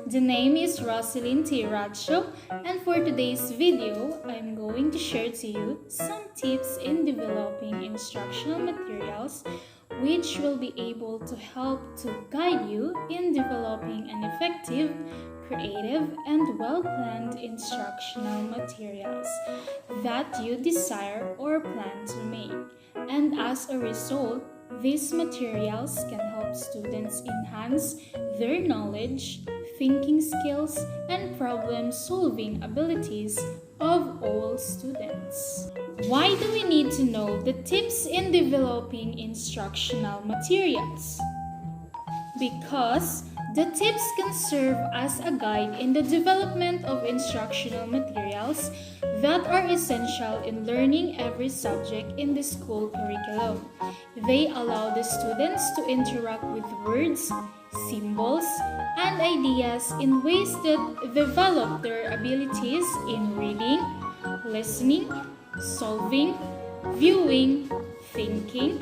The name is Rosalyn Tiracho, and for today's video, I'm going to share to you some tips in developing instructional materials which will be able to help to guide you in developing an effective, creative, and well-planned instructional materials that you desire or plan to make. And as a result, these materials can help students enhance their knowledge, thinking skills, and problem-solving abilities of all students. Why do we need to know the tips in developing instructional materials? Because the tips can serve as a guide in the development of instructional materials that are essential in learning every subject in the school curriculum. They allow the students to interact with words, symbols, and ideas in ways that develop their abilities in reading, listening, solving, viewing, thinking,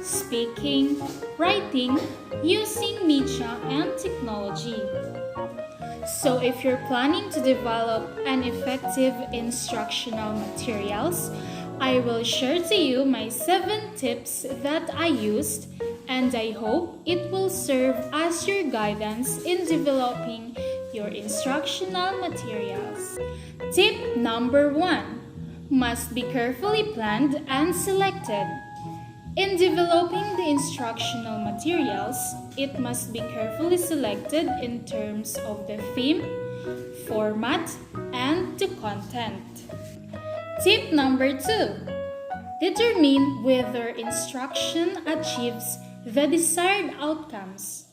speaking, writing, using media and technology. So if you're planning to develop an effective instructional materials, I will share to you my 7 tips that I used, and I hope it will serve as your guidance in developing your instructional materials. Tip number 1. Must be carefully planned and selected. In developing the instructional materials, it must be carefully selected in terms of the theme, format, and the content. Tip number 2. Determine whether instruction achieves the desired outcomes.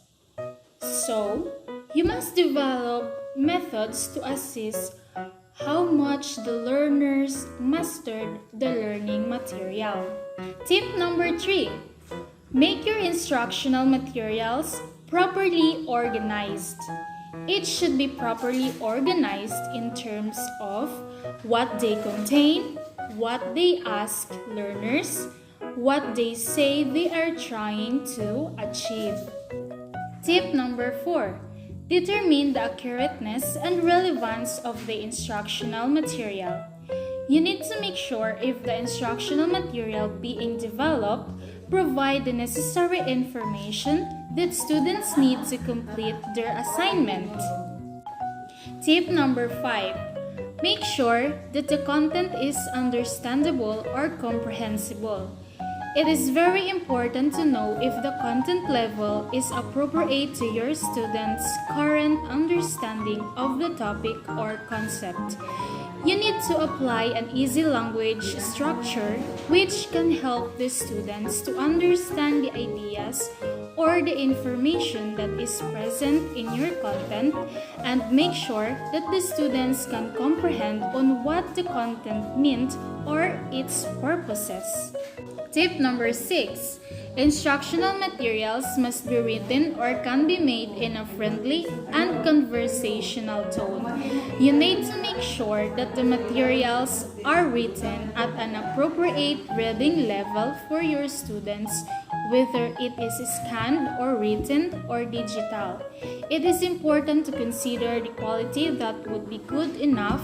So, you must develop methods to assess how much the learners mastered the learning material. Tip number 3. Make your instructional materials properly organized. It should be properly organized in terms of what they contain, what they ask learners, what they say they are trying to achieve. Tip number 4. Determine the accurateness and relevance of the instructional material. You need to make sure if the instructional material being developed provide the necessary information that students need to complete their assignment. Tip number 5. Make sure that the content is understandable or comprehensible. It is very important to know if the content level is appropriate to your students' current understanding of the topic or concept. You need to apply an easy language structure which can help the students to understand the ideas or the information that is present in your content, and make sure that the students can comprehend on what the content meant or its purposes. Tip number 6. Instructional materials must be written or can be made in a friendly and conversational tone. You need to make sure that the materials are written at an appropriate reading level for your students, whether it is scanned or written or digital. It is important to consider the quality that would be good enough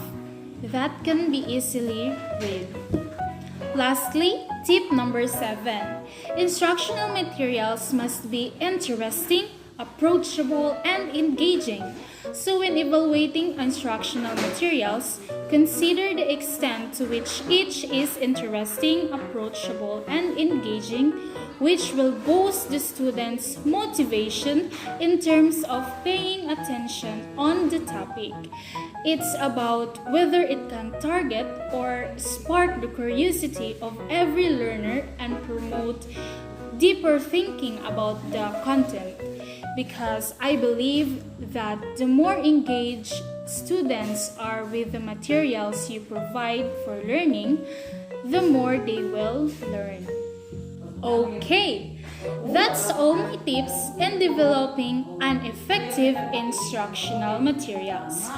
that can be easily read. Lastly, tip number 7. Instructional materials must be interesting, approachable, and engaging. So when evaluating instructional materials, consider the extent to which each is interesting, approachable, and engaging, which will boost the students' motivation in terms of paying attention on the topic. It's about whether it can target or spark the curiosity of every learner and promote deeper thinking about the content. Because I believe that the more engaged students are with the materials you provide for learning, the more they will learn. Okay, that's all my tips in developing an effective instructional materials.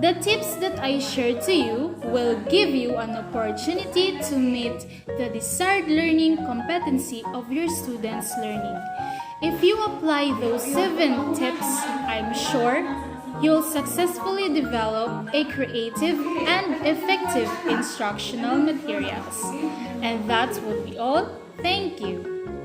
The tips that I shared to you will give you an opportunity to meet the desired learning competency of your students' learning. If you apply those 7 tips, I'm sure you'll successfully develop a creative and effective instructional materials. And that would be all. Thank you.